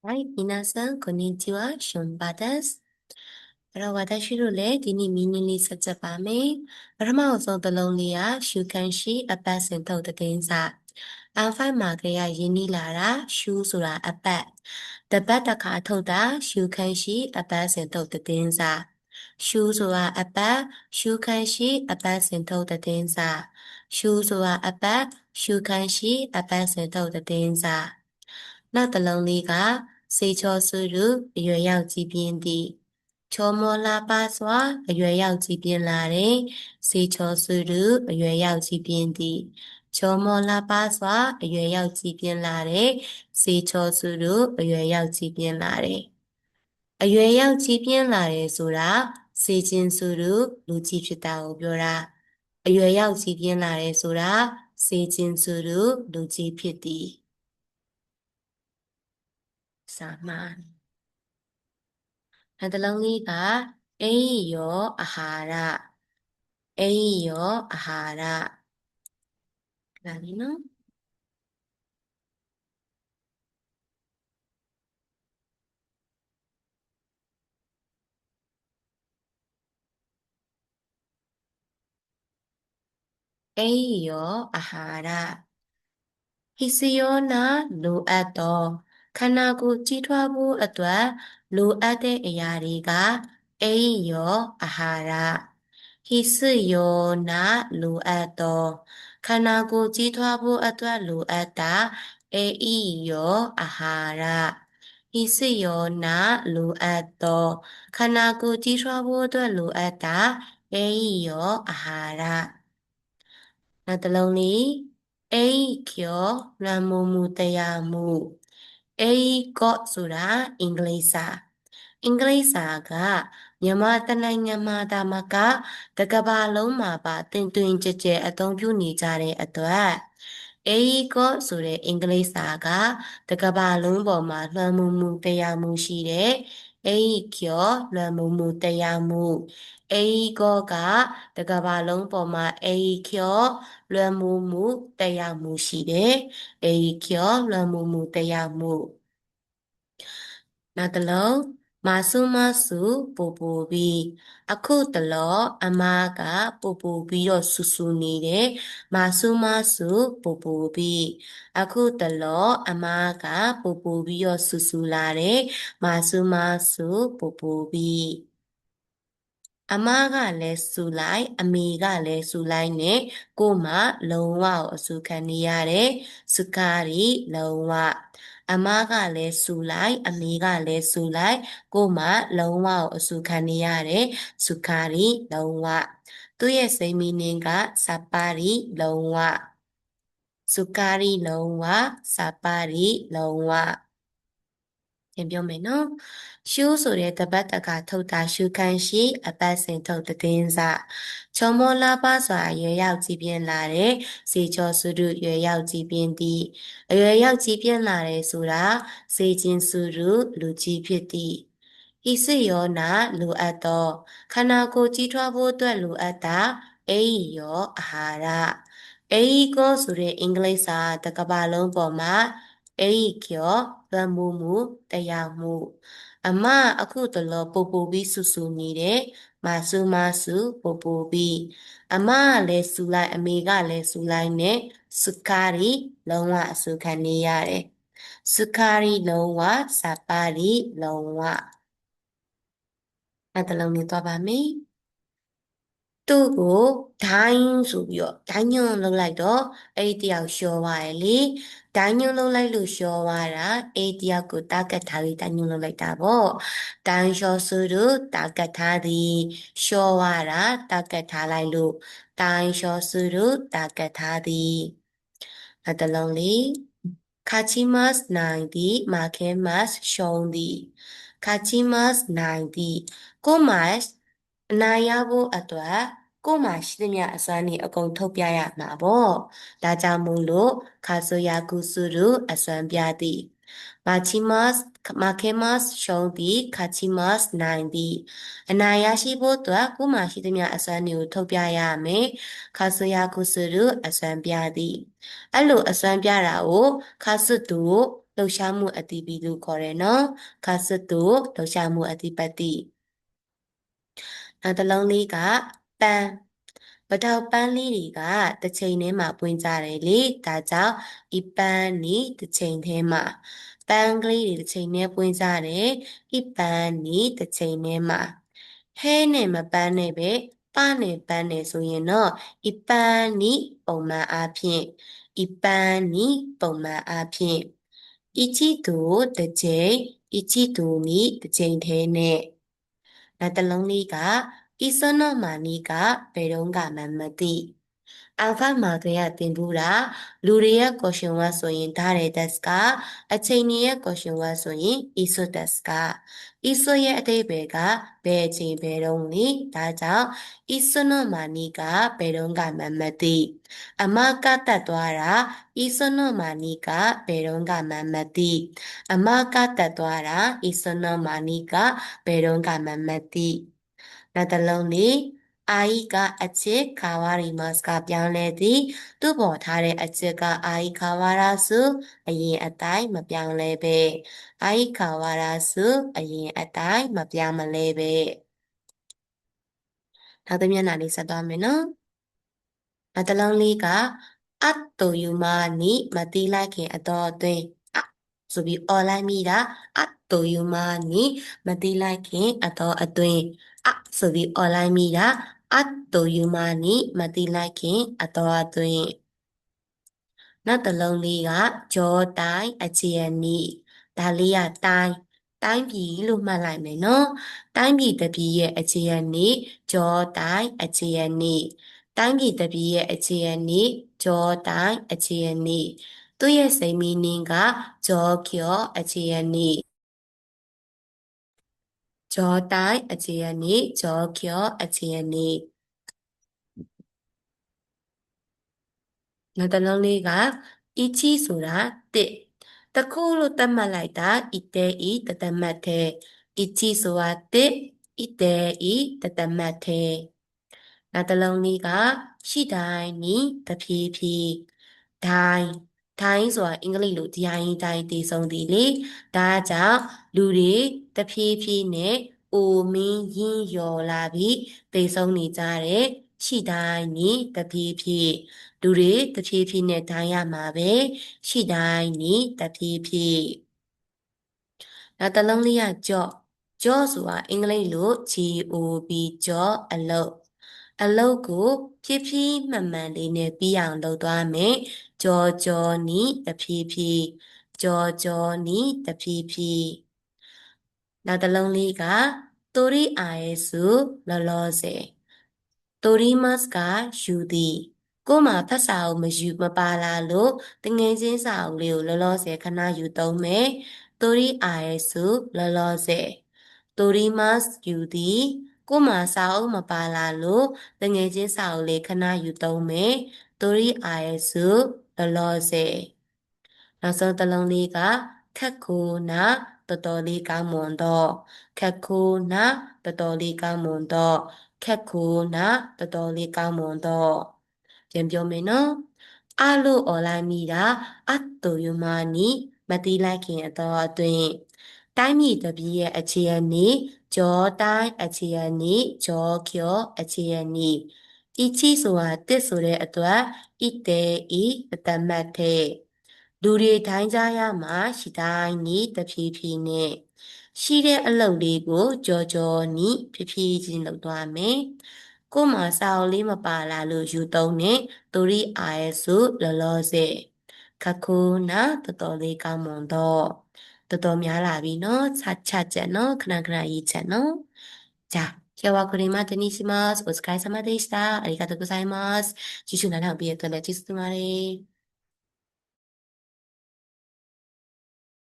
はい、皆さん、こんにちは、ションバです。私တို့လည်းဒီနေ့မင်းလေးဆက်ချက်ပါမယ်။ပထမဆုံးတစ်လုံးလေးကရှုခန်းရှိအပတ်စဉ်ထုတ်တဲ့တင်းစာ။ A5 မှာကရရင်းနှီးလာတာရှုဆိုတာအပတ်။တပတ်တစ်ခါထုတ်တာရှုခန်းရှိအပတ်စဉ်ထုတ်တဲ့တင်းစာ။ရှုဆိုတာအပတ်ရှုခန်းရှိအပတ်စဉ်ထုတ်တဲ့တင်းစာ။ရှုဆိုတာအပတ်ရှုခန်းရှိအပတ်စဉ်ထုတ်တဲ့တင်းစာ။နောက်တစ်လုံးလေးကစေချောစုရုအရွယ်ရောက်ကြီးပြင်းသည်ချောမောလာပါစွာအရွယ်ရောက်ကြီးပြင်းလာတယ်စေချောစုရုအရွယ်ရောက်ကြီးပြင်းသည်ချောမောလာပါစွာအရွယ်ရောက်ကြီးပြင်းလာတယ်စေချောစုရုအရွယ်ရောက်ကြီးပြင်းလာတယ်အရွယ်ရောက်ကြီးပြင်းလာတယ်ဆိုတာစေခြင်းစုရုလူကြီးဖြစ်တာကိုပြောတာအရွယ်ရောက်ကြီးပြင်းလာတယ်ဆိုတာစေခြင်းစုရုလူကြီးဖြစ်သည်စာမှန်နောက်တစ်လုံးလေးကအိယောအာဟာရအိယောအာဟာရဒါလေးနော်အိယောအာဟာရဟိစယောနာလိုအပ်သောခန္ဓာကိုယ်ကြီးထွားဖို့အတွက်လိုအပ်တဲ့အရာတွေကအိယောအာဟာရဟိစယောနာလိုအပ်သောခန္ဓာကိုယ်ကြီးထွားဖို့အတွက်လိုအပ်တာအိယောအာဟာရဟိစယောနာလိုအပ်သောခန္ဓာကိုယ်ကြီးထွားဖို့အတွက်လိုအပ်တာအိယောအာဟာရနောက်တစ်လုံးလေးအိကျော်လွန်မှုတရားမှုအိကော့ဆိုတာအင်္ဂလိပ်စာအင်္ဂလိပ်စာကမြန်မာတိုင်းနိုင်ငံမှာဒါမှကတကဘာလုံးမှာပါတင်သွင်းကြဲအသုံးပြုနေကြတဲ့အတွက်အိကော့ဆိုတဲ့အင်္ဂလိပ်စာကတကဘာလုံးပေါ်မှာလွှမ်းမိုးမှုတရားမှုရှိတဲ့အိကျော်လွှမ်းမိုးမှုတရားမှုအိကောကတကဘာလုံးပေါ်မှာအိကျော်လွှမ်းမိုးမှုတရားမှုရှိတယ်အိကျော်လွှမ်းမိုးမှုတရားမှုနောက်တစ်လုံးမဆုမဆုပူပူပြီးအခုတလောအမကပူပူပြီးတော့ဆူဆူနေတယ်မဆုမဆုပူပူပြီးအခုတလောအမကပူပူပြီးတော့ဆူဆူလာတယ်မဆုမဆုပူပူပြီးအမကလည်းဆူလိုက်အမေကလည်းဆူလိုက်နဲ့ကို့မှာလုံးဝကိုအဆူခံနေရတယ်စကားရီလုံးဝအမကလည်းဆူလိုက်အမေကလည်းဆူလိုက်ကို့မှာလုံးဝကိုအဆူခံနေရတယ်စကားရီလုံးဝသူ့ရဲ့စိတ်မီနင်းကစပါရီလုံးဝစကားရီလုံးဝစပါရီလုံးဝပြန်ပြောမယ်နော်ရှုဆိုတဲ့တပတ်တကထုတ်တာရှုခန်းရှိအပတ်စဉ်ထုတ်တဲ့တင်းစာချောမောလာပါစွာရွယ်ရောက်ကြည်ပြင်းလာတဲ့စေချောစုရုရွယ်ရောက်ကြည်ပြင်းသည်အရွယ်ရောက်ကြည်ပြင်းလာတဲ့ဆိုတာစေခြင်းစုရုလူကြီးဖြစ်သည်ဤစိယောနာလိုအပ်သောခန္ဓာကိုယ်ကြီးထွားဖို့အတွက်လိုအပ်တာအိယောအာဟာရအိကောဆိုတဲ့အင်္ဂလိပ်စာတကဘာလုံးပေါ်မှာအိကျော်လွှမ်းမိုးမှုတရားမှုအမအခုတလောပူပူပြီးဆူဆူနေတယ်မဆူမဆူပူပူပြီးအမကလည်းဆူလိုက်အမေကလည်းဆူလိုက်နဲ့စကားရီလုံးဝအဆူခံနေရတယ်စကားရီလုံးဝစပါရီလုံးဝအဲ့တလုံးလေးသွားပါမယ်သူ့ကိုဒိုင်းဆိုပြီးတော့ဒိုင်းညွန့်လှုပ်လိုက်တော့အဲ့ဒီတယောက်လျှော်သွားတယ်လေဒိုင်းညွန့်လှုပ်လိုက်လို့လျှော်သွားတာအဲ့ဒီတယောက်ကိုတာကတ်ထားပြီးဒိုင်းညွန့်လှုပ်လိုက်တာပေါ့ဒိုင်းလျှော်စုတို့တာကတ်ထားသည်လျှော်သွားတာတာကတ်ထားလိုက်လို့ဒိုင်းလျှော်စုတို့တာကတ်ထားသည်နောက်တစ်လုံးလေးခါချီမတ်နိုင်သည်မာခဲမတ်ရှုံးသည်ခါချီမတ်နိုင်သည်ကိုမတ်အနိုင်ရဖို့အတွက်ကို့မှာရှိသမျှအစွမ်းတွေအကုန်ထုတ်ပြရမှာပေါ့ဒါကြောင့်မို့လို့ခါဆိုယာကုစုရုအစွမ်းပြသည်မာချီမတ်မာခဲမတ်ရှုံးသည်ခါချီမတ်နိုင်သည်အနိုင်ရရှိဖို့အတွက်ကို့မှာရှိသမျှအစွမ်းတွေကိုထုတ်ပြရမယ်ခါဆိုယာကုစုရုအစွမ်းပြသည်အဲ့လိုအစွမ်းပြတာကိုခါစွတ်သူ လှုပ်ရှားမှုအသီးသီးလို့ခေါ်တယ်နော်ခါစတုလှုပ်ရှားမှုအသီးပတ်တိနောက်တစ်လုံးလေးကပန်းပထောက်ပန်းလေးတွေကတစ်ချိန်ထဲမှာပွင့်ကြတယ်လေဒါကြောင့်ဤပန်းနီတစ်ချိန်ထဲမှာပန်းကလေးတွေတစ်ချိန်ထဲပွင့်ကြတယ်ဤပန်းနီတစ်ချိန်ထဲမှာဟဲနဲ့မပန်းနဲ့ပဲပနဲ့ပန်းနဲ့ဆိုရင်တော့ဤပန်းနီပုံမှန်အားဖြင့်ဤပန်းနီပုံမှန်အားဖြင့်ဤချီတို့တစ်ချိန်ဤချီတို့နီတစ်ချိန်ထဲနဲ့နောက်တစ်လုံးလေးကဤစွန်းတော့မာနီကဘယ်တော့မှမသိအာဖတ်မှာကရတင်ဘူးတာလူတွေရဲ့ question word ဆိုရင်ဒါတဲ့ desk ကအချိန်ကြီးရဲ့ question word ဆိုရင် iso desk က iso ရဲ့အဓိပ္ပာယ်ကဘယ်အချိန်ဘယ်တော့လဲဒါကြောင့် iso no mani ကဘယ်တော့မှမသိအမကတတ်သွားတာ iso no mani ကဘယ်တော့မှမသိအမကတတ်သွားတာ iso no mani ကဘယ်တော့မှမသိနောက်တစ်လုံးလေးအာဤကအချစ်ခါဝရီမတ်ကပြောင်းလဲသည်သူ့ပေါ်ထားတဲ့အချစ်ကအာဤခါဝရာစုအရင်အတိုင်းမပြောင်းလဲပဲအာဤခါဝရာစုအရင်အတိုင်းမပြောင်းမလဲပဲနောက်တစ်မျက်နှာလေးဆက်သွားမယ်နော်နောက်တစ်လုံးလေးကအတ်တူယူမာနီမတိလိုက်ခင်အတော်အတွင်းဆိုပြီးអော်လိုက်မိတာအတ်တူယူမာနီမတိလိုက်ခင်အတော်အတွင်းဆိုပြီးអော်လိုက်မိတာအတ်တူယူမာနီမတိလိုက်ခင်အတော်အတွင်းနောက်တစ်လုံးလေးကဂျောတိုင်းအခြေအနီဒါလေးကတိုင်းပြည်လို့မှတ်လိုက်မယ်နော်တိုင်းပြည်တစ်ပြည်ရဲ့အခြေအနေဂျောတိုင်းအခြေအနေတိုင်းပြည်တစ်ပြည်ရဲ့အခြေအနေဂျောတိုင်းအခြေအနေသူ့ရဲ့စိတ်မီနင်းကဂျောကျော်အခြေအနေဂျောတိုင်းအခြေအနေဂျောကျော်အခြေအနေနောက်တစ်လုံးလေးကအီချီဆိုတာတစ်တခုလို့သတ်မှတ်လိုက်တာဤတဲဤတသမတ်တဲ့ဤချီဆိုတာတစ်ဤတဲဤတသမတ်တဲ့နောက်တစ်လုံးလေးကရှိတိုင်းနီတဖြည်းဖြည်းတိုင်းဆိုတာအင်္ဂလိပ်လိုဒီအိုင်းတိုင်းတည်ဆုံးသည်လေဒါကြောင့်လူတွေတဖြည်းဖြည်းနဲ့အိုမင်းရင်းရော်လာပြီးတည်ဆုံးနေကြတယ်ရှိတိုင်းနီတဖြည်းဖြည်းလူတွေတဖြည်းဖြည်းနဲ့တိုင်းရမှာပဲရှိတိုင်းနီတဖြည်းဖြည်းနောက်တစ်လုံးလေးကကြော့ဆိုတာအင်္ဂလိပ်လို GOB ကြော့အလုတ်ကိုဖြည်းဖြည်းမှန်မှန်လေးနဲ့ပြီးအောင်လုပ်သွားမယ်ကြောနီတဖြည်းဖြည်းကြောနီတဖြည်းဖြည်းနောက်တစ်လုံးလေးကတိုရီအာရဲ့စုလောလောဆယ်တိုရီမတ်ကယူသည်ကိုမှဖတ်စာအုပ်မပါလာလို့တငယ်ချင်းစာအုပ်လေးကိုလောလောဆယ်ခဏယူသုံးမယ်တိုရီအာရဲ့စုလောလောဆယ်တိုရီမတ်ယူသည်ကိုမှစာအုပ်မပါလာလို့တငယ်ချင်းစာအုပ်လေးခဏယူသုံးမယ်တိုရီအာရဲ့စုလောလောဆယ်နောက်ဆုံးတစ်လုံးလေးကခက်ခိုနာတော်တော်လေးကောင်းမွန်တော့ခက်ခိုနာတော်တော်လေးကောင်းမွန်တော့ခက်ခိုနာတော်တော်လေးကောင်းမွန်တော့ပြန်ပြောမယ်နော်အလို့អော်လိုက်မိတာအတ်တူယူမာနီမတိလိုက်ခင်အတော်အတွင်းတိုင်းပြည်တစ်ပြည်ရဲ့အခြေအနေဂျောတိုင်းအခြေအနေဂျောကျော်အခြေအနေဤချီဆိုတာတစ်ဆိုတဲ့အတွက်ဤတဲဤတမတ်တဲ့လူတွေတိုင်းကြရမှာရှိတိုင်းနီးတဖြည်းဖြည်းနဲ့ရှိတဲ့အလုပ်လေးကိုကြောနီးဖြည်းဖြည်းချင်းလုပ်သွားမယ်ကို့မှာစာအုပ်လေးမပါလာလို့ယူသုံးနဲ့သူရိအာရဲ့စုလောလောဆယ်ခခုနာတော်တော်လေးကောင်းမွန်တော့တော်တော်များလာပြီနော်ချချက်နော်ခဏခဏရေးချက်နော်じゃあ、今日はこれまでにします。お疲れ様でした。ありがとうございます。次週7秒とね、実質まで。